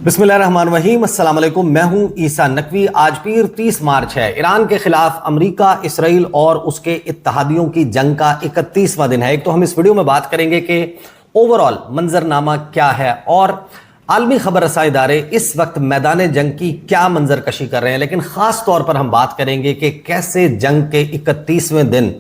बिस्मिल्लाहिर्रहमानिर्रहीम, अस्सलाम वालेकुम। मैं हूं ईसा नकवी। आज पीर 30 मार्च है। ईरान के खिलाफ अमेरिका, इसराइल और उसके इत्तहादियों की जंग का 31वां दिन है। एक तो हम इस वीडियो में बात करेंगे कि ओवरऑल मंजरनामा क्या है और आलमी खबर रसाई इदारे इस वक्त मैदान जंग की क्या मंजरकशी कर रहे हैं, लेकिन खास तौर पर हम बात करेंगे कि कैसे जंग के 31वें दिन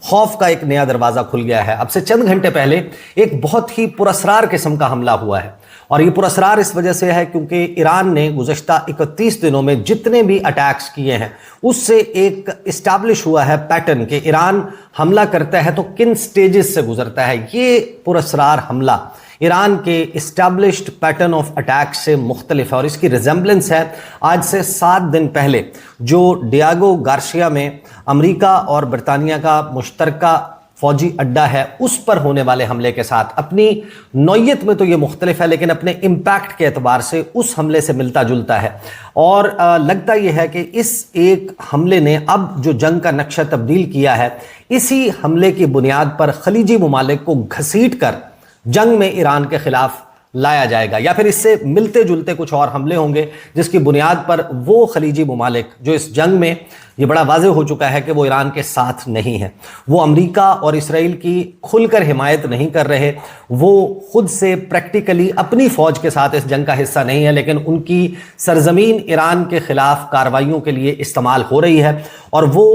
खौफ का एक नया दरवाजा खुल गया है। अब से चंद घंटे पहले एक बहुत ही पुरस्रार किस्म का हमला हुआ है और ये पुरस्रार इस वजह से है क्योंकि ईरान ने गुज़श्ता 31 दिनों में जितने भी अटैक्स किए हैं उससे एक इस्टेब्लिश हुआ है पैटर्न कि ईरान हमला करता है तो किन स्टेजेस से गुजरता है। ये पुरस्रार हमला ईरान के इस्टेब्लिश्ड पैटर्न ऑफ अटैक से मुख्तलिफ है और इसकी रिजेंबलेंस है आज से 7 दिन पहले जो डियागो गार्सिया में अमेरिका और बरतानिया का मुश्तरका फौजी अड्डा है उस पर होने वाले हमले के साथ। अपनी नौयत में तो ये मुख्तलिफ है लेकिन अपने इम्पैक्ट के एतबार से उस हमले से मिलता जुलता है और लगता यह है कि इस एक हमले ने अब जो जंग का नक्शा तब्दील किया है, इसी हमले की बुनियाद पर खलीजी ममालिक को घसीट कर जंग में ईरान के खिलाफ लाया जाएगा या फिर इससे मिलते जुलते कुछ और हमले होंगे जिसकी बुनियाद पर वो खलीजी ममालिक जो इस जंग में ये बड़ा वाज़ेह हो चुका है कि वो ईरान के साथ नहीं है, वो अमेरिका और इसराइल की खुलकर हिमायत नहीं कर रहे, वो खुद से प्रैक्टिकली अपनी फ़ौज के साथ इस जंग का हिस्सा नहीं है, लेकिन उनकी सरजमीन ईरान के ख़िलाफ़ कार्रवाइयों के लिए इस्तेमाल हो रही है और वो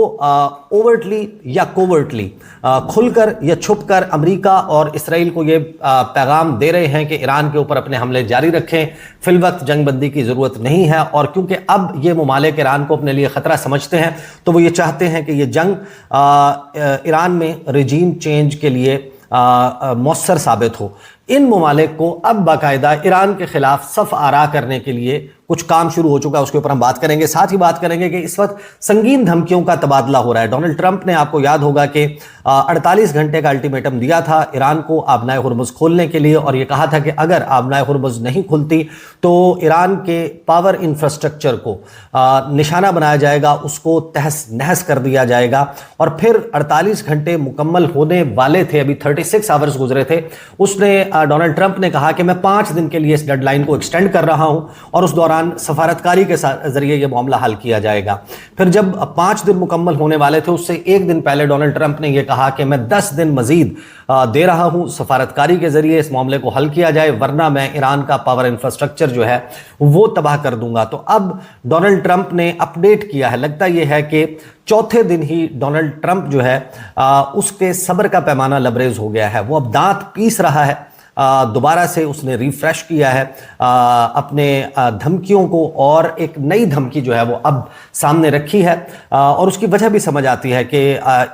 ओवर्टली या कोवर्टली खुलकर या छुपकर अमेरिका और इसराइल को ये पैगाम दे रहे हैं कि ईरान के ऊपर अपने हमले जारी रखें, फिलवक्त जंगबंदी की ज़रूरत नहीं है। और क्योंकि अब ये ममालिक ईरान को अपने लिए ख़तरा समझते हैं तो वो ये चाहते हैं कि ये जंग ईरान में रजीम चेंज के लिए मौसर साबित हो। इन ममालिक को अब बाकायदा ईरान के खिलाफ सफ आरा करने के लिए कुछ काम शुरू हो चुका है, उसके ऊपर हम बात करेंगे। साथ ही बात करेंगे कि इस वक्त संगीन धमकियों का तबादला हो रहा है। डोनाल्ड ट्रंप ने, आपको याद होगा कि 48 घंटे का अल्टीमेटम दिया था ईरान को आबनाए हुर्मुज़ खोलने के लिए और ये कहा था कि अगर आबनाए हुर्मुज़ नहीं खुलती तो ईरान के पावर इंफ्रास्ट्रक्चर को निशाना बनाया जाएगा, उसको तहस नहस कर दिया जाएगा। और फिर 48 घंटे मुकम्मल होने वाले थे, अभी 36 आवर्स गुजरे थे। उसने डोनाल्ड ट्रंप ने कहा कि मैं 5 दिन के लिए इस डेडलाइन को एक्सटेंड कर रहा हूं और उस दौरान सफारतकारी के जरिए यह मामला हल किया जाएगा। फिर जब 5 दिन मुकम्मल होने वाले थे उससे एक दिन पहले डोनाल्ड ट्रंप ने यह कहा कि मैं 10 दिन मजीद दे रहा हूं, सफारतकारी के जरिए इस मामले को हल किया जाए, वरना मैं ईरान का पावर इंफ्रास्ट्रक्चर जो है वो तबाह कर दूंगा। तो अब डोनाल्ड ट्रंप ने अपडेट किया है। लगता यह है कि चौथे दिन ही डोनाल्ड ट्रंप जो है उसके सब्र का पैमाना लबरेज हो गया है। वो अब दांत पीस रहा है, दोबारा से उसने रिफ्रेश किया है अपने धमकियों को और एक नई धमकी जो है वो अब सामने रखी है और उसकी वजह भी समझ आती है कि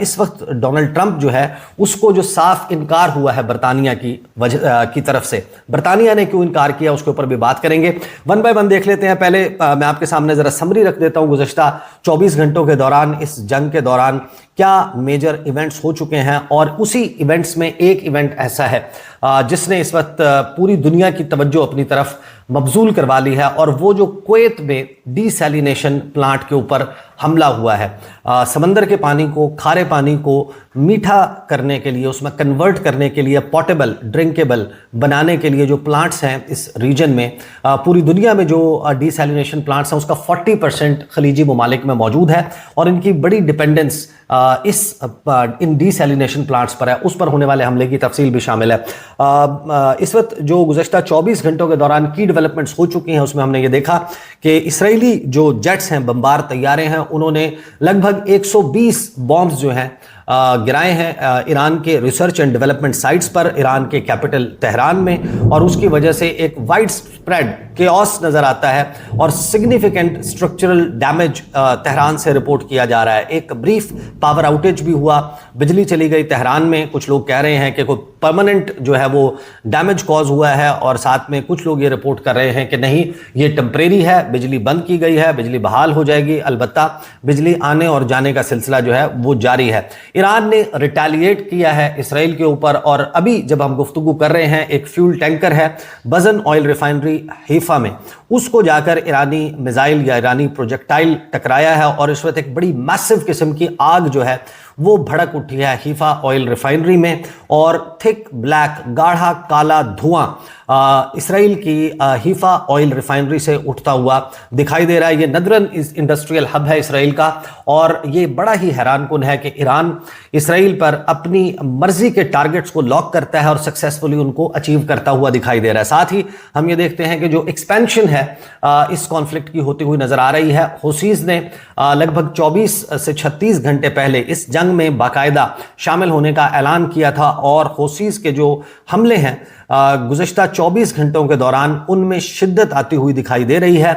इस वक्त डोनाल्ड ट्रंप जो है उसको जो साफ इनकार हुआ है बरतानिया की तरफ से, बरतानिया ने क्यों इनकार किया उसके ऊपर भी बात करेंगे। वन बाय वन देख लेते हैं। पहले मैं आपके सामने ज़रा समरी रख देता हूँ गुज़श्ता 24 घंटों के दौरान, इस जंग के दौरान क्या मेजर इवेंट्स हो चुके हैं और उसी इवेंट्स में एक इवेंट ऐसा है जिसने इस वक्त पूरी दुनिया की तवज्जो अपनी तरफ मबजूल करवा ली है और वो जो कुवैत में डीसैलिनेशन प्लांट के ऊपर हमला हुआ है। समंदर के पानी को, खारे पानी को मीठा करने के लिए, उसमें कन्वर्ट करने के लिए, पोर्टेबल ड्रिंकेबल बनाने के लिए जो प्लांट्स हैं इस रीजन में, पूरी दुनिया में जो डीसैलिनेशन प्लांट्स हैं उसका 40% खलीजी ममालिक में मौजूद है और इनकी बड़ी डिपेंडेंस इन डीसैलिनेशन प्लांट्स पर है। उस पर होने वाले हमले की तफसील भी शामिल है। इस वक्त जो गुज़श्ता 24 घंटों के दौरान की डेवलपमेंट्स हो चुकी हैं उसमें हमने ये देखा कि इसराइली जो जेट्स हैं, बमबार तैयारे हैं, उन्होंने लगभग 120 बॉम्ब्स जो हैं गिराए हैं ईरान के रिसर्च एंड डेवलपमेंट साइट्स पर, ईरान के कैपिटल तेहरान में, और उसकी वजह से एक वाइड स्प्रेड केओस नज़र आता है और सिग्निफिकेंट स्ट्रक्चरल डैमेज तेहरान से रिपोर्ट किया जा रहा है। एक ब्रीफ पावर आउटेज भी हुआ, बिजली चली गई तेहरान में। कुछ लोग कह रहे हैं कि कोई परमानेंट जो है वो डैमेज कॉज हुआ है और साथ में कुछ लोग ये रिपोर्ट कर रहे हैं कि नहीं, ये टेम्परेरी है, बिजली बंद की गई है, बिजली बहाल हो जाएगी, अलबत्ता बिजली आने और जाने का सिलसिला जो है वो जारी है। ईरान ने रिटेलिएट किया है इसराइल के ऊपर और अभी जब हम गुफ्तगू कर रहे हैं एक फ्यूल टैंकर है बजन ऑयल रिफाइनरी हैफा में, उसको जाकर ईरानी मिसाइल या ईरानी प्रोजेक्टाइल टकराया है और इस वक्त एक बड़ी मैसिव किस्म की आग जो है वो भड़क उठी है हीफा ऑयल रिफाइनरी में और थिक ब्लैक गाढ़ा काला धुआं इसराइल की हीफा ऑयल रिफाइनरी से उठता हुआ दिखाई दे रहा है। ये नदरन इंडस्ट्रियल हब है इसराइल का, और ये बड़ा ही हैरानकुन है कि ईरान इसराइल पर अपनी मर्जी के टारगेट्स को लॉक करता है और सक्सेसफुली उनको अचीव करता हुआ दिखाई दे रहा है। साथ ही हम ये देखते हैं कि जो एक्सपेंशन है इस कॉन्फ्लिक्ट की होती हुई नजर आ रही है। हूसीज ने लगभग 24 से 36 घंटे पहले इस जंग में बाकायदा शामिल होने का ऐलान किया था, और हूसीज के जो हमले हैं गुज़श्ता 24 घंटों के दौरान उनमें शिद्दत आती हुई दिखाई दे रही है।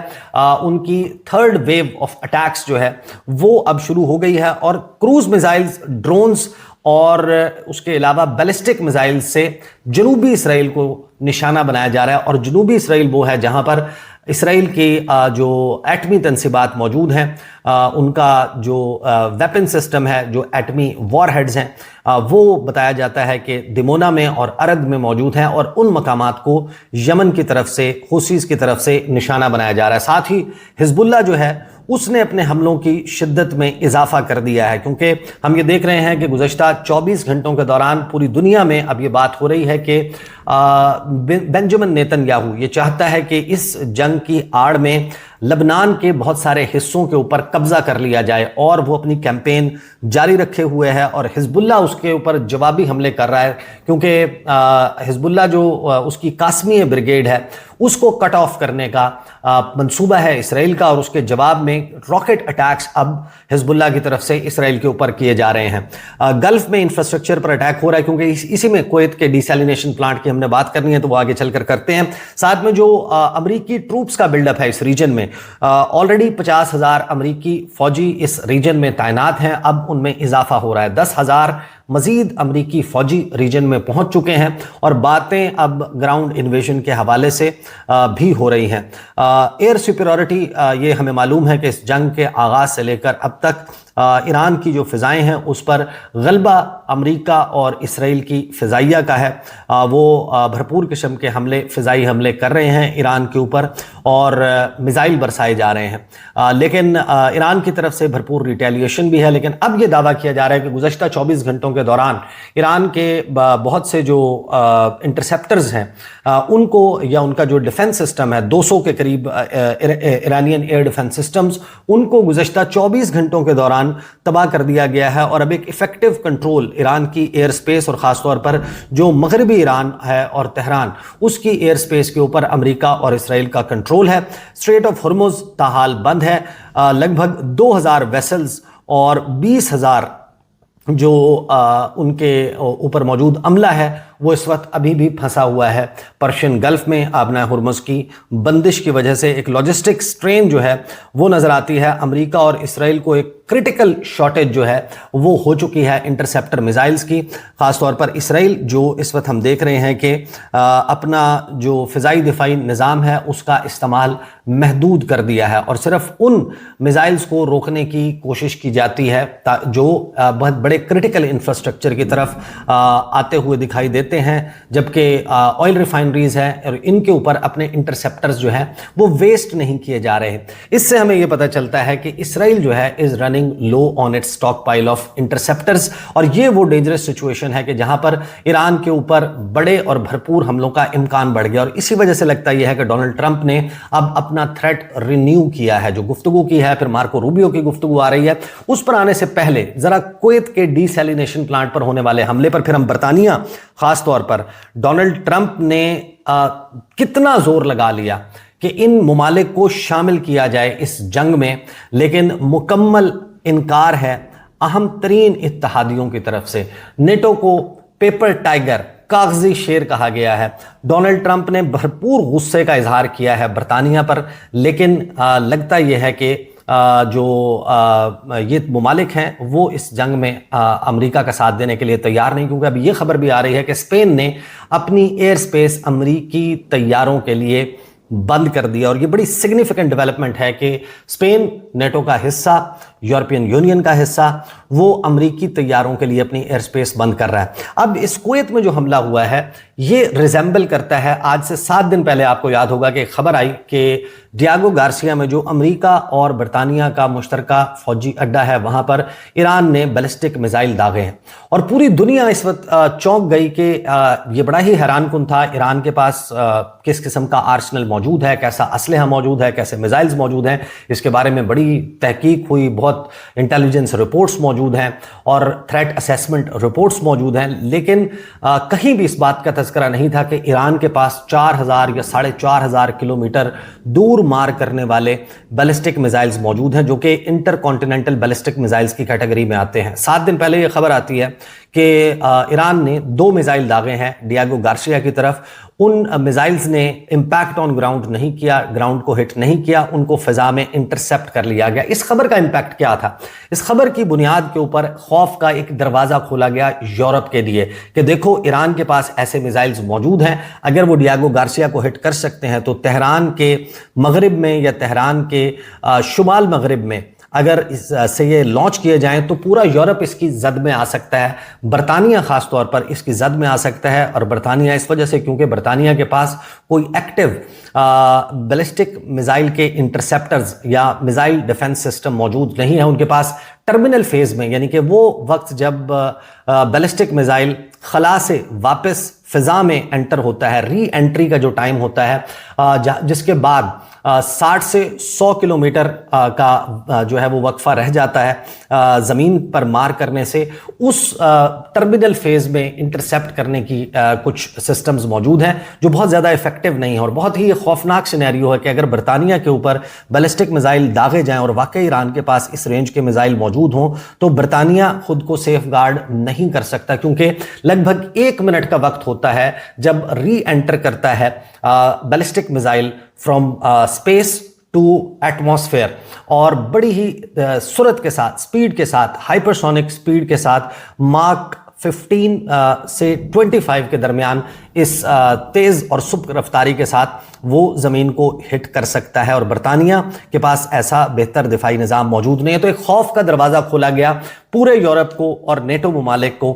उनकी थर्ड वेव ऑफ अटैक्स जो है वो अब शुरू हो गई है, और क्रूज मिसाइल्स, ड्रोन्स और उसके अलावा बैलिस्टिक मिसाइल से जनूबी इसराइल को निशाना बनाया जा रहा है। और जनूबी इसराइल वो है जहां पर इसराइल की जो एटमी तनसीबात मौजूद हैं, उनका जो वेपन सिस्टम है, जो एटमी वॉरहेड्स हैं, वो बताया जाता है कि दिमोना में और अरद में मौजूद हैं, और उन मकामात को यमन की तरफ से, हूसीज की तरफ से निशाना बनाया जा रहा है। साथ ही हिजबुल्लाह जो है उसने अपने हमलों की शिद्दत में इजाफा कर दिया है, क्योंकि हम ये देख रहे हैं कि गुज़श्ता 24 घंटों के दौरान पूरी दुनिया में अब ये बात हो रही है कि बेंजामिन नेतन्याहू ये चाहता है कि इस जंग की आड़ में लबनान के बहुत सारे हिस्सों के ऊपर कब्जा कर लिया जाए, और वो अपनी कैंपेन जारी रखे हुए है। और हिजबुल्लाह उसके ऊपर जवाबी हमले कर रहा है, क्योंकि हिजबुल्लाह जो उसकी कासमिया ब्रिगेड है उसको कट ऑफ करने का मंसूबा है इसराइल का, और उसके जवाब में रॉकेट अटैक्स अब हिजबुल्लाह की तरफ से इसराइल के ऊपर किए जा रहे हैं। गल्फ में इंफ्रास्ट्रक्चर पर अटैक हो रहा है, क्योंकि इसी में कुवैत के डिसैलिनेशन प्लांट की हमने बात करनी है, तो वो आगे चलकर करते हैं। साथ में जो अमरीकी ट्रूप्स का बिल्डअप है इस रीजन में, ऑलरेडी 50,000 अमरीकी फौजी इस रीजन में तैनात हैं, अब उनमें इजाफा हो रहा है। 10,000 मजीद अमरीकी फौजी रीजन में पहुंच चुके हैं, और बातें अब ग्राउंड इन्वेजन के हवाले से भी हो रही हैं। एयर सुपीरियरिटी, ये हमें मालूम है कि इस जंग के आगाज से लेकर अब तक ईरान की जो फ़िज़ाएँ हैं उस पर गलबा अमेरिका और इसराइल की फ़िज़ाइया का है। वो भरपूर किस्म के हमले, फ़िज़ाई हमले कर रहे हैं ईरान के ऊपर, और मिसाइल बरसाए जा रहे हैं। लेकिन ईरान की तरफ से भरपूर रिटेलिएशन भी है। लेकिन अब ये दावा किया जा रहा है कि गुज़श्ता 24 घंटों के दौरान ईरान के बहुत से जो इंटरसेप्टर्स हैं उनको, या उनका जो डिफेंस सिस्टम है 200 के करीब ईरानियन एयर डिफेंस सिस्टम्स, उनको गुज़श्ता 24 घंटों के दौरान तबाह कर दिया गया है। और अब एक इफेक्टिव कंट्रोल ईरान की एयर स्पेस, और ख़ासतौर पर जो मगरबी ईरान है और तेहरान, उसकी एयर स्पेस के ऊपर अमेरिका और इसराइल का कंट्रोल है। स्ट्रेट ऑफ हॉर्मुज़ ताहाल बंद है। लगभग 2000 वेसल्स और 20,000 जो उनके ऊपर मौजूद अमला है वो इस वक्त अभी भी फंसा हुआ है पर्शियन गल्फ में। आबना हुर्मुज़ की बंदिश की वजह से एक लॉजिस्टिक स्ट्रेन जो है वो नज़र आती है। अमेरिका और इसराइल को एक क्रिटिकल शॉर्टेज जो है वो हो चुकी है इंटरसेप्टर मिसाइल्स की। ख़ासतौर पर इसराइल जो इस वक्त हम देख रहे हैं कि अपना जो फ़िज़ाई दिफाई निज़ाम है उसका इस्तेमाल महदूद कर दिया है, और सिर्फ उन मिसाइल्स को रोकने की कोशिश की जाती है जो बहुत बड़े क्रिटिकल इंफ्रास्ट्रक्चर की तरफ आते हुए दिखाई देते हैं। जबकि ऑयल रिफाइनरीज हैं और इनके ऊपर अपने इंटरसेप्टर्स जो हैं वो वेस्ट नहीं किए जा रहे। इससे हमें यह पता चलता है कि इसराइल जो है is running low on it's stock pile of interceptors, और ये वो डेंजरस सिचुएशन है कि जहां पर ईरान के ऊपर बड़े और भरपूर हमलों का इम्कान बढ़ गया। और इसी वजह से लगता यह है कि डोनाल्ड ट्रंप ने अब अपना थ्रेट रिन्यू किया है। जो गुफ्तगू की है, फिर मार्को रूबियो की गुफ्तगू आ रही है, उस पर आने से पहले जरा कुवैत के डीसैलिनेशन प्लांट पर होने वाले हमले पर, फिर हम बरतानिया खास तौर पर डोनाल्ड ट्रंप ने कितना जोर लगा लिया कि इन मुमालिक को शामिल किया जाए इस जंग में, लेकिन मुकम्मल इनकार है अहम तरीन इत्तेहादियों की तरफ से। नेटो को पेपर टाइगर, कागजी शेर कहा गया है। डोनाल्ड ट्रंप ने भरपूर गुस्से का इजहार किया है बरतानिया पर, लेकिन लगता यह है कि ये मुमालिक हैं वो इस जंग में अमेरिका का साथ देने के लिए तैयार नहीं, क्योंकि अब ये खबर भी आ रही है कि स्पेन ने अपनी एयर स्पेस अमेरिकी तैयारों के लिए बंद कर दिया। और ये बड़ी सिग्निफिकेंट डेवलपमेंट है कि स्पेन नेटो का हिस्सा, यूरोपियन यूनियन का हिस्सा, वो अमेरिकी तैयारों के लिए अपनी एयर स्पेस बंद कर रहा है। अब इस कुवैत में जो हमला हुआ है ये रिजेंबल करता है, आज से 7 दिन पहले आपको याद होगा कि खबर आई कि डियागो गार्सिया में जो अमेरिका और बरतानिया का मुश्तरका फौजी अड्डा है वहां पर ईरान ने बैलिस्टिक मिसाइल दागे हैं। और पूरी दुनिया इस वक्त चौंक गई कि ये बड़ा ही हैरानकुन था, ईरान के पास किस किस्म का आर्सनल मौजूद है, कैसा असलहा मौजूद है, कैसे मिसाइल्स मौजूद हैं, इसके बारे में बड़ी तहकीक हुई, बहुत इंटेलिजेंस रिपोर्ट्स मौजूद हैं और थ्रेट असेसमेंट रिपोर्ट्स मौजूद हैं। लेकिन कहीं भी इस बात का तज़किरा नहीं था कि ईरान के पास 4000 या 4500 किलोमीटर दूर मार करने वाले बैलिस्टिक मिसाइल्स मौजूद हैं, जो कि इंटर कॉन्टिनेंटल बैलिस्टिक मिसाइल्स की कैटेगरी में आते हैं। 7 दिन पहले यह खबर आती है कि ईरान ने 2 मिसाइल दागे हैं डियागो गार्सिया की तरफ। उन मिसाइल्स ने इंपैक्ट ऑन ग्राउंड नहीं किया, ग्राउंड को हिट नहीं किया, उनको फिजा में इंटरसेप्ट कर लिया गया। इस खबर का इंपैक्ट क्या था? इस खबर की बुनियाद के ऊपर खौफ का एक दरवाजा खोला गया यूरोप के लिए कि देखो ईरान के पास ऐसे मिसाइल्स मौजूद हैं, अगर वो डियागो गार्सिया को हिट कर सकते हैं तो तेहरान के मगरिब में या तेहरान के शुमाल मगरिब में अगर इससे ये लॉन्च किए जाएं तो पूरा यूरोप इसकी जद में आ सकता है, बरतानिया खास तौर पर इसकी जद में आ सकता है। और बरतानिया इस वजह से क्योंकि बरतानिया के पास कोई एक्टिव बैलिस्टिक मिसाइल के इंटरसेप्टर्स या मिसाइल डिफेंस सिस्टम मौजूद नहीं है उनके पास टर्मिनल फेज में, यानी कि वो वक्त जब बैलिस्टिक मिसाइल खला से वापस फिजा में एंटर होता है, री एंट्री का जो टाइम होता है, जिसके बाद 60 से 100 किलोमीटर का जो है वो वक्फा रह जाता है ज़मीन पर मार करने से, उस टर्मिनल फेज में इंटरसेप्ट करने की कुछ सिस्टम्स मौजूद हैं जो बहुत ज़्यादा इफेक्टिव नहीं है। और बहुत ही खौफनाक सिनेरियो है कि अगर बरतानिया के ऊपर बैलिस्टिक मिसाइल दागे जाएं और वाकई ईरान के पास इस रेंज के मिसाइल मौजूद हों तो बरतानिया खुद को सेफ गार्ड नहीं कर सकता, क्योंकि लगभग 1 मिनट का वक्त होता है जब री एंटर करता है ballistic missile from space to atmosphere, और बड़ी ही सुरत के साथ, स्पीड के साथ, हाइपरसोनिक स्पीड के साथ माक 15 से 25 के दरमियान इस तेज और सुबह रफ्तारी के साथ वो ज़मीन को हिट कर सकता है। और बरतानिया के पास ऐसा बेहतर दिफाई निज़ाम मौजूद नहीं है। तो एक खौफ का दरवाज़ा खोला गया पूरे यूरोप को और नेटो ममालिक को।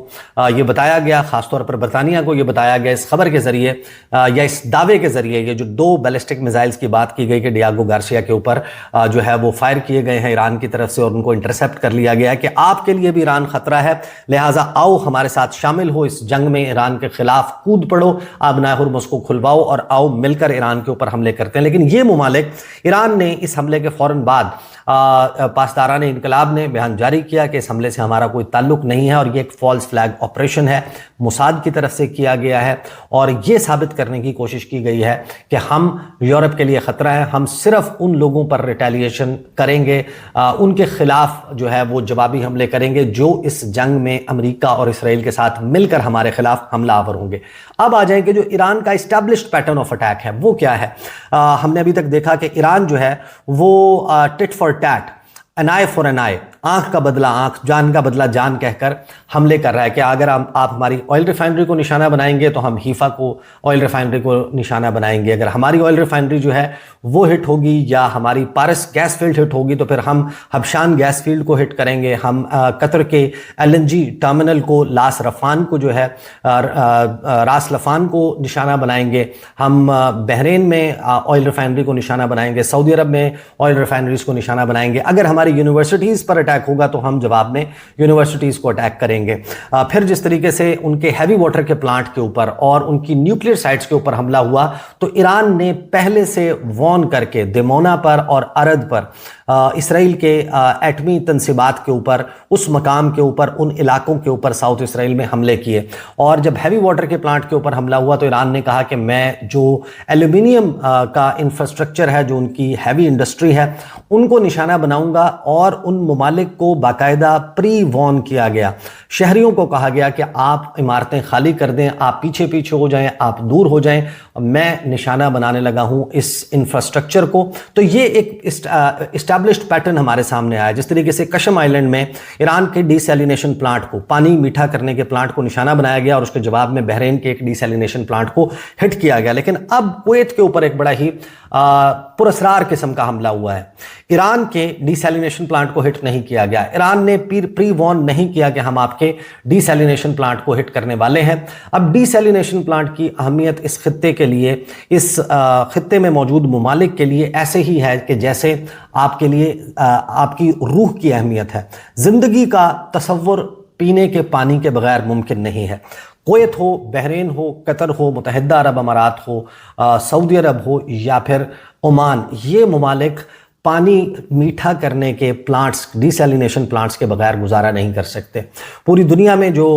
ये बताया गया, खासतौर पर बरतानिया को ये बताया गया इस खबर के ज़रिए या इस दावे के ज़रिए, ये जो 2 बैलिस्टिक मिसाइल्स की बात की गई कि डियागो गार्सिया के ऊपर जो है वो फायर किए गए हैं ईरान की तरफ से और उनको इंटरसेप्ट कर लिया गया है कि आपके लिए भी ईरान खतरा है, लिहाजा आओ हमारे साथ शामिल हो इस जंग में, ईरान के खिलाफ कूद पड़ो, आबनाए हुर्मुज़ को खुलवाओ और आओ मिलकर ईरान के ऊपर हमले करते हैं। लेकिन ये ममालिक, ईरान ने इस हमले के फौरन बाद पासदारान इनकलाब ने बयान जारी किया कि इस हमले से हमारा कोई ताल्लुक नहीं है और ये एक फॉल्स फ्लैग ऑपरेशन है, मोसाद की तरफ से किया गया है और ये साबित करने की कोशिश की गई है कि हम यूरोप के लिए ख़तरा है, हम सिर्फ उन लोगों पर रिटेलिएशन करेंगे, उनके खिलाफ जो है वो जवाबी हमले करेंगे जो इस जंग में अमेरिका और इसराइल के साथ मिलकर हमारे खिलाफ हमलावर होंगे। अब आ जाएं कि जो ईरान का इस्टेब्लिश्ड पैटर्न ऑफ अटैक है वो क्या है। हमने अभी तक देखा कि ईरान जो है वो tit for tat, an eye for an eye, आंख का बदला आंख, जान का बदला जान कहकर हमले कर रहा है कि अगर आप हमारी ऑयल रिफाइनरी को निशाना बनाएंगे तो हम हीफा को, ऑयल रिफाइनरी को निशाना बनाएंगे, अगर हमारी ऑयल रिफाइनरी जो है वो हिट होगी या हमारी पारस गैस फील्ड हिट होगी तो फिर हम हबशान गैस फील्ड को हिट करेंगे, हम कतर के LNG टर्मिनल को, लास रफान को जो है रास लफान को निशाना बनाएंगे, हम बहरीन में ऑयल रिफाइनरी को निशाना बनाएंगे, सऊदी अरब में ऑयल रिफाइनरीज को निशाना बनाएंगे, अगर हमारी यूनिवर्सिटीज़ पर अटैक होगा तो हम जवाब में यूनिवर्सिटीज़ को अटैक करेंगे। फिर जिस तरीके से उनके हैवी वाटर के प्लांट के ऊपर और उनकी न्यूक्लियर साइट्स के ऊपर हमला हुआ तो ईरान ने पहले से वॉर्न करके दिमोना पर और अरद पर इसराइल के एटमी तनसीबात के ऊपर, उस मकाम के ऊपर, उन इलाकों के ऊपर साउथ इसराइल में हमले किए। और जब हैवी वाटर के प्लांट के ऊपर हमला हुआ तो ईरान ने कहा कि मैं जो एल्यूमिनियम का इंफ्रास्ट्रक्चर है, जो उनकी हैवी इंडस्ट्री है, उनको निशाना बनाऊंगा। और उन ममालिक को बाकायदा प्री वॉर्न किया गया, शहरियों को कहा गया कि आप इमारतें खाली कर दें, आप पीछे पीछे हो जाएं, आप दूर हो जाएं, मैं निशाना बनाने लगा हूं इस इंफ्रास्ट्रक्चर को। तो ये एक इस्टेब्लिश्ड पैटर्न हमारे सामने आया। जिस तरीके से कशम आइलैंड में ईरान के डिसैलिनेशन प्लांट को, पानी मीठा करने के प्लांट को निशाना बनाया गया और उसके जवाब में बहरीन के एक डिसैलिनेशन प्लांट को हिट किया गया। लेकिन अब कुवैत के ऊपर एक बड़ा ही पुरस्रार किस्म का हमला हुआ है। ईरान के डीसैलिनेशन प्लांट को हिट नहीं किया गया। ईरान ने प्री वॉर्न नहीं किया कि हम आपके डीसैलिनेशन प्लांट को हिट करने वाले हैं। अब डीसैलिनेशन प्लांट की अहमियत इस खित्ते के लिए, इस खित्ते में मौजूद ममालिक के लिए ऐसे ही है कि जैसे आपके लिए आपकी रूह की अहमियत है। जिंदगी का तसव्वुर पीने के पानी के बगैर मुमकिन नहीं है। कुवैत हो, बहरीन हो, कतर हो, मुत्तहिदा अरब अमारात हो, सऊदी अरब हो या फिर ओमान, ये ममालिक पानी मीठा करने के प्लांट्स, डीसैलिनेशन प्लांट्स के बगैर गुजारा नहीं कर सकते। पूरी दुनिया में जो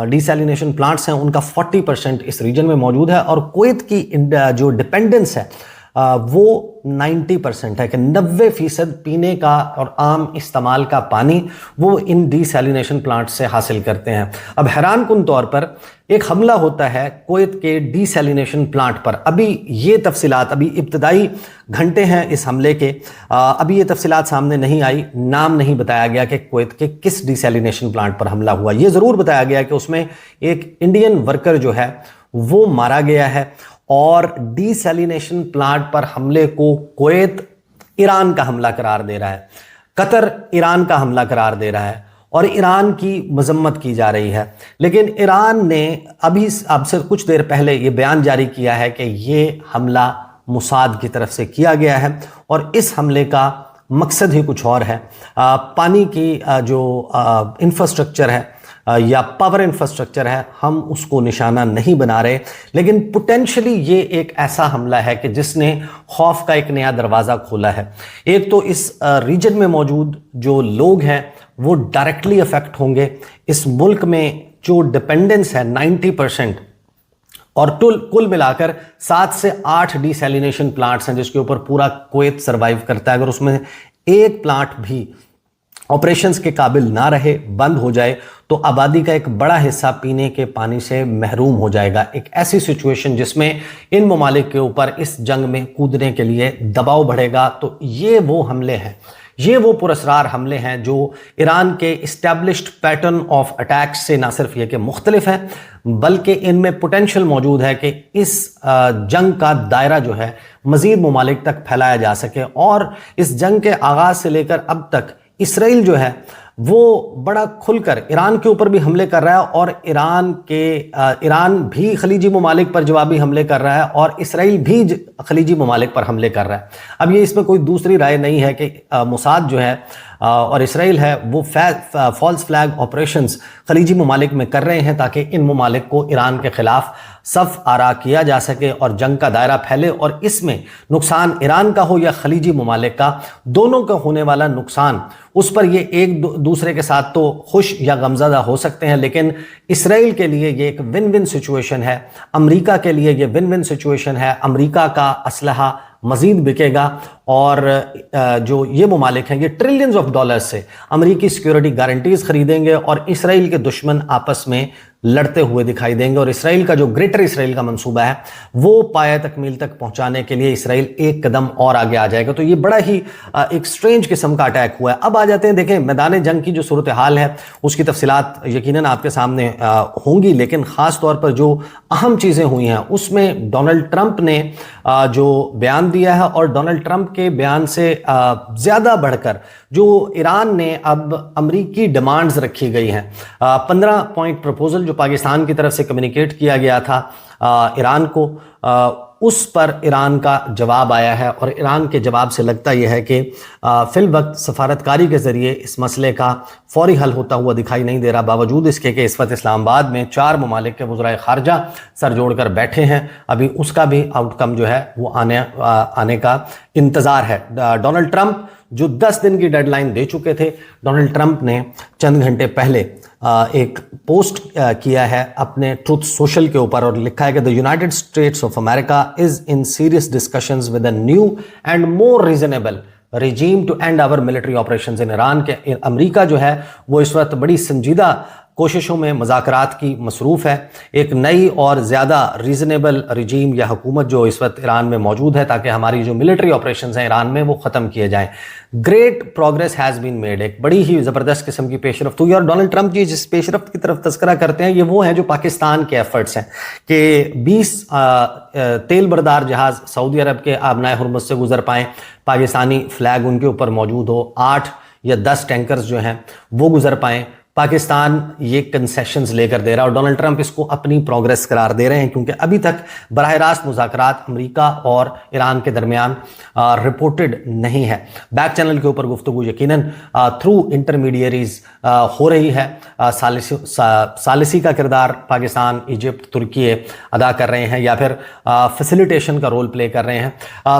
डीसैलिनेशन प्लांट्स हैं उनका 40% इस रीजन में मौजूद है और कुवैत की जो डिपेंडेंस है वो 90% है कि 90% पीने का और आम इस्तेमाल का पानी वो इन डीसैलिनेशन प्लांट से हासिल करते हैं। अब हैरान कुन तौर पर एक हमला होता है कुवैत के डीसैलिनेशन प्लांट पर। अभी ये तफसीलात, अभी इब्तदाई घंटे हैं इस हमले के, अभी ये तफसीलात सामने नहीं आई। नाम नहीं बताया गया कि कुवैत के किस डीसैलिनेशन प्लांट पर हमला हुआ। ये ज़रूर बताया गया कि उसमें एक इंडियन वर्कर जो है वो मारा गया है और डीसैलिनेशन प्लांट पर हमले को कुवैत ईरान का हमला करार दे रहा है, कतर ईरान का हमला करार दे रहा है और ईरान की मजम्मत की जा रही है। लेकिन ईरान ने अभी अब से कुछ देर पहले ये बयान जारी किया है कि ये हमला मोसाद की तरफ से किया गया है और इस हमले का मकसद ही कुछ और है। पानी की जो इंफ्रास्ट्रक्चर है या पावर इंफ्रास्ट्रक्चर है, हम उसको निशाना नहीं बना रहे, लेकिन पोटेंशली ये एक ऐसा हमला है कि जिसने खौफ का एक नया दरवाज़ा खोला है। एक तो इस रीजन में मौजूद जो लोग हैं वो डायरेक्टली अफेक्ट होंगे। इस मुल्क में जो डिपेंडेंस है 90% और कुल मिलाकर 7 से 8 डीसैलिनेशन प्लांट्स हैं जिसके ऊपर पूरा कुवैत सर्वाइव करता है। अगर उसमें एक प्लांट भी ऑपरेशंस के काबिल ना रहे, बंद हो जाए, तो आबादी का एक बड़ा हिस्सा पीने के पानी से महरूम हो जाएगा। एक ऐसी सिचुएशन जिसमें इन ममालिक के ऊपर इस जंग में कूदने के लिए दबाव बढ़ेगा। तो ये वो हमले हैं, ये वो पुरस्रार हमले हैं जो ईरान के इस्टेब्लिश्ड पैटर्न ऑफ अटैक्स से ना सिर्फ ये कि मुख्तलिफ है, बल्कि इनमें पोटेंशियल मौजूद है कि इस जंग का दायरा जो है मज़ीद ममालिक तक फैलाया जा सके। और इस जंग के आगाज़ से लेकर अब तक इसराइल जो है वो बड़ा खुलकर ईरान के ऊपर भी हमले कर रहा है और ईरान भी खलीजी ममालिक पर जवाबी हमले कर रहा है और इसराइल भी खलीजी ममालिक पर हमले कर रहा है। अब ये इसमें कोई दूसरी राय नहीं है कि मोसाद जो है और इसराइल है वो फॉल्स फ्लैग ऑपरेशंस खलीजी ममालिक में कर रहे हैं ताकि इन ममालिक को ईरान के खिलाफ सफ आरा किया जा सके और जंग का दायरा फैले और इसमें नुकसान ईरान का हो या खलीजी ममालिक का, दोनों का होने वाला नुकसान, उस पर ये एक दूसरे के साथ तो खुश या गमज़दा हो सकते हैं, लेकिन इसराइल के लिए ये एक विन विन सिचुएशन है, अमेरिका के लिए ये विन विन सिचुएशन है। अमेरिका का असलहा मज़ीद बिकेगा और जो ये ममालिक हैं ये ट्रिलियंस ऑफ डॉलर्स से अमेरिकी सिक्योरिटी गारंटीज़ खरीदेंगे और इसराइल के दुश्मन आपस में लड़ते हुए दिखाई देंगे और इसराइल का जो ग्रेटर इसराइल का मंसूबा है वो पाया तकमील तक पहुंचाने के लिए इसराइल एक कदम और आगे आ जाएगा। तो ये बड़ा ही एक स्ट्रेंज किस्म का अटैक हुआ है। अब आ जाते हैं, देखें मैदान जंग की जो सूरत हाल है उसकी तफसीलात यकीनन आपके सामने होंगी, लेकिन ख़ास तौर पर जो अहम चीज़ें हुई हैं उसमें डोनाल्ड ट्रंप ने जो बयान दिया है और डोनाल्ड ट्रंप के बयान से ज़्यादा बढ़कर जो ईरान ने अब अमरीकी डिमांड्स रखी गई हैं, 15 पॉइंट प्रपोजल जो पाकिस्तान की तरफ से कम्युनिकेट किया गया था ईरान को, उस पर ईरान का जवाब आया है और ईरान के जवाब से लगता यह है कि फिल वक्त सफारतकारी के ज़रिए इस मसले का फौरी हल होता हुआ दिखाई नहीं दे रहा, बावजूद इसके कि इस वक्त इस्लामाबाद में 4 ममालिक के वज़राए ख़ारजा सर जोड़कर बैठे हैं। अभी उसका भी आउटकम जो है वो आने का इंतज़ार है। डोनाल्ड ट्रंप जो 10 दिन की डेडलाइन दे चुके थे, डोनाल्ड ट्रंप ने चंद घंटे पहले एक पोस्ट किया है अपने ट्रुथ सोशल के ऊपर और लिखा है कि the United states of America is in serious discussions with a new and more reasonable regime to end our military operations in Iran। के अमेरिका जो है वो इस वक्त बड़ी संजीदा कोशिशों में मुज़ाकरात की मसरूफ़ है। एक नई और ज़्यादा रीज़नेबल रिजीम या हुकूमत जो इस वक्त ईरान में मौजूद है, ताकि हमारी जो मिलिट्री ऑपरेशंस हैं ईरान में वो ख़त्म किए जाएँ। Great progress has been made, एक बड़ी ही ज़बरदस्त किस्म की पेशरफ्त हुई। और डोनाल्ड ट्रंप जी जिस पेशरफ्त की तरफ तस्करा करते हैं, ये वो हैं जो पाकिस्तान के एफर्ट्स हैं कि 20 तेल बरदार जहाज़ सऊदी अरब के आबनाए हुर्मुज़ से गुजर पाएँ, पाकिस्तानी फ्लैग उनके ऊपर मौजूद हो, 8 या 10 टैंकर्स जो हैं वो गुजर पाएँ। पाकिस्तान ये कंसेशंस लेकर दे रहा है और डोनाल्ड ट्रंप इसको अपनी प्रोग्रेस करार दे रहे हैं, क्योंकि अभी तक बराह रास्त मुज़ाकरात अमेरिका और ईरान के दरमियान रिपोर्टेड नहीं है। बैक चैनल के ऊपर गुफ्तगू यकीनन थ्रू इंटरमीडियरीज हो रही है। सालिसी का किरदार पाकिस्तान, इजिप्ट, तुर्की अदा कर रहे हैं या फिर फैसिलिटेशन का रोल प्ले कर रहे हैं।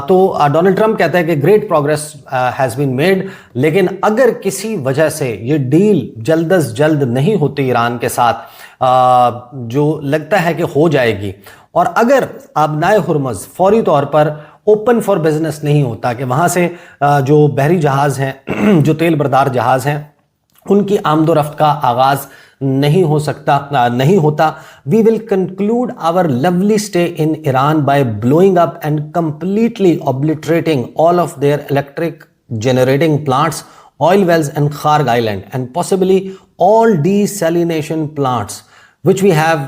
तो डोनाल्ड ट्रंप कहते हैं कि great progress has been made, लेकिन अगर किसी वजह से ये डील जल्द नहीं होती ईरान के साथ, जो लगता है कि हो जाएगी, और अगर आबनाए हुर्मुज़ फौरी तौर पर ओपन फॉर बिजनेस नहीं होता कि वहाँ से जो बहरी जहाज़ हैं जो तेल बरदार जहाज़ हैं उनकी आमदोरफ्त का आगाज़ नहीं होता, we will conclude our lovely stay in Iran by blowing up and completely obliterating all of their electric generating plants, oil wells and Kharg Island, and possibly all desalination plants which we have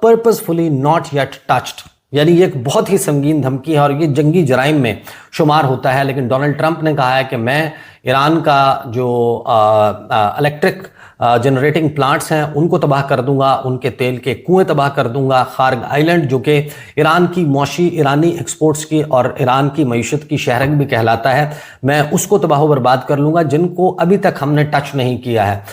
purposefully not yet touched। यानी ये एक बहुत ही संगीन धमकी है और ये जंगी जराइम में शुमार होता है। लेकिन डोनाल्ड ट्रंप ने कहा है कि मैं ईरान का जो इलेक्ट्रिक जनरेटिंग प्लांट्स हैं उनको तबाह कर दूंगा, उनके तेल के कुएं तबाह कर दूंगा। खार्ग आइलैंड जो कि ईरान की मौशी, ईरानी एक्सपोर्ट्स की और ईरान की मईशत की शहरक भी कहलाता है, मैं उसको तबाह बर्बाद कर लूँगा, जिनको अभी तक हमने टच नहीं किया है।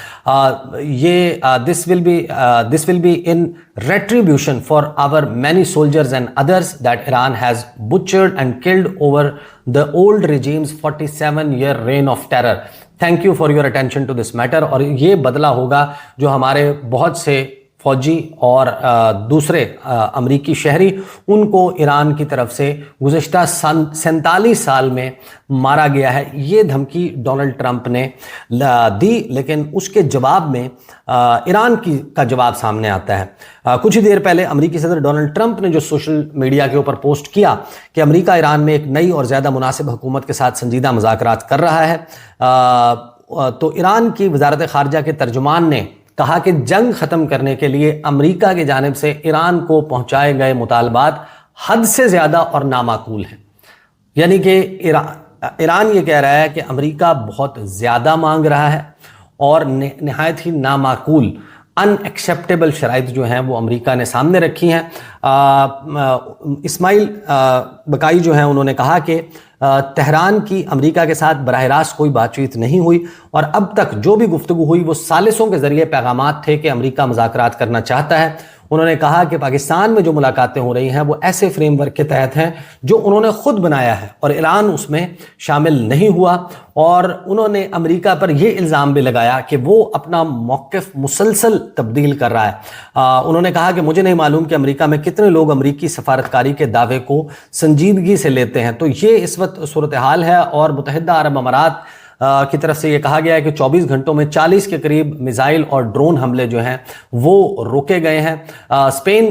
This will be in retribution for our many soldiers and others that Iran has butchered and killed over the old regime's 47-year reign of terror. Thank you for your attention to this matter। और ये बदला होगा जो हमारे बहुत से फौजी और दूसरे अमरीकी शहरी, उनको ईरान की तरफ से गुज़िश्ता 47 साल में मारा गया है। ये धमकी डोनाल्ड ट्रंप ने दी, लेकिन उसके जवाब में ईरान का जवाब सामने आता है। कुछ ही देर पहले अमरीकी सदर डोनाल्ड ट्रंप ने जो सोशल मीडिया के ऊपर पोस्ट किया कि अमरीका ईरान में एक नई और ज़्यादा मुनासिब हुकूमत के साथ संजीदा मुज़ाकरात कर रहा है, तो ईरान की वज़ारत ख़ारजा के तर्जुमान ने कहा कि जंग ख़त्म करने के लिए अमेरिका की जानिब से ईरान को पहुंचाए गए मुतालबात हद से ज़्यादा और नामाकूल हैं। यानी कि ईरान ये कह रहा है कि अमेरिका बहुत ज़्यादा मांग रहा है और नहायत ही नामाकूल, अनएक्सेप्टेबल शराइत जो हैं वो अमेरिका ने सामने रखी हैं। इस्माइल बकाई जो हैं उन्होंने कहा कि तेहरान की अमेरिका के साथ बराह रास्त कोई बातचीत नहीं हुई और अब तक जो भी गुफ्तगू हुई वो सालिसों के ज़रिए पैगामात थे कि अमेरिका मुज़ाकरात करना चाहता है। उन्होंने कहा कि पाकिस्तान में जो मुलाकातें हो रही हैं वो ऐसे फ्रेमवर्क के तहत हैं जो उन्होंने खुद बनाया है और ईरान उसमें शामिल नहीं हुआ। और उन्होंने अमेरिका पर यह इल्ज़ाम भी लगाया कि वो अपना मौक़िफ़ मुसलसल तब्दील कर रहा है। उन्होंने कहा कि मुझे नहीं मालूम कि अमेरिका में कितने लोग अमेरिकी सफारतकारी के दावे को संजीदगी से लेते हैं। तो ये इस वक्त सूरत हाल है और मुत्तहिदा अरब अमारात की तरफ से ये कहा गया है कि 24 घंटों में 40 के करीब मिसाइल और ड्रोन हमले जो हैं वो रोके गए हैं। स्पेन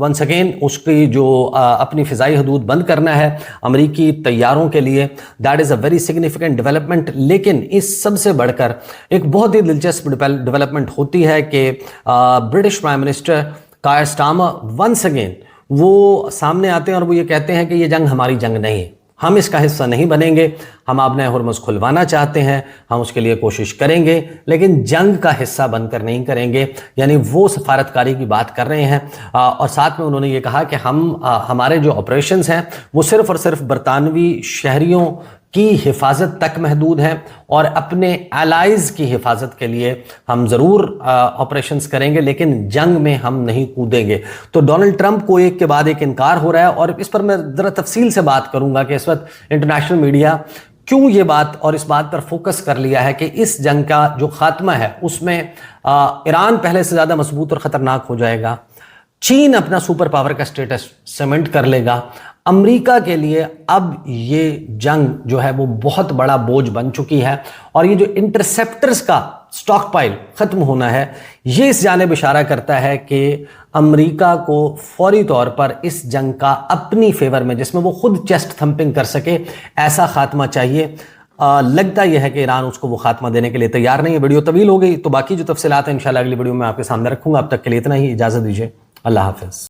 वंस अगेन उसकी जो अपनी फ़िज़ाई हदूद बंद करना है अमरीकी तैयारों के लिए, that is a very significant development. लेकिन इस सबसे बढ़कर एक बहुत ही दिलचस्प डेवलपमेंट होती है कि ब्रिटिश प्राइम मिनिस्टर कायर स्टारमर वंस अगेन वो सामने आते हैं और वो ये कहते हैं कि ये जंग हमारी जंग नहीं है, हम इसका हिस्सा नहीं बनेंगे, हम आबनाए हुर्मुज़ खुलवाना चाहते हैं, हम उसके लिए कोशिश करेंगे लेकिन जंग का हिस्सा बनकर नहीं करेंगे। यानी वो सफारतकारी की बात कर रहे हैं। और साथ में उन्होंने ये कहा कि हमारे जो ऑपरेशंस हैं वो सिर्फ़ और सिर्फ बरतानवी शहरियों की हिफाजत तक महदूद हैं और अपने एलाइज़ की हिफाजत के लिए हम ज़रूर ऑपरेशंस करेंगे लेकिन जंग में हम नहीं कूदेंगे। तो डोनाल्ड ट्रंप को एक के बाद एक इनकार हो रहा है और इस पर मैं ज़रा तफसील से बात करूंगा कि इस वक्त इंटरनेशनल मीडिया क्यों ये बात और इस बात पर फोकस कर लिया है कि इस जंग का जो खात्मा है उसमें ईरान पहले से ज़्यादा मजबूत और ख़तरनाक हो जाएगा, चीन अपना सुपर पावर का स्टेटस सीमेंट कर लेगा, امریکہ کے لیے اب یہ جنگ جو ہے وہ بہت بڑا بوجھ بن چکی ہے، اور یہ جو انٹرسیپٹرز کا سٹاک پائل ختم ہونا ہے، یہ اس جانب اشارہ کرتا ہے کہ امریکہ کو فوری طور پر اس جنگ کا اپنی فیور میں، جس میں وہ خود چیسٹ تھمپنگ کر سکے، ایسا خاتمہ چاہیے۔ لگتا یہ ہے کہ ایران اس کو وہ خاتمہ دینے کے لیے تیار نہیں ہے۔ ویڈیو طویل ہو گئی، تو باقی جو تفصیلات ہیں انشاءاللہ اگلی ویڈیو میں آپ کے سامنے رکھوں گا۔ اب تک کے لیے اتنا ہی، اجازت دیجیے، اللہ حافظ۔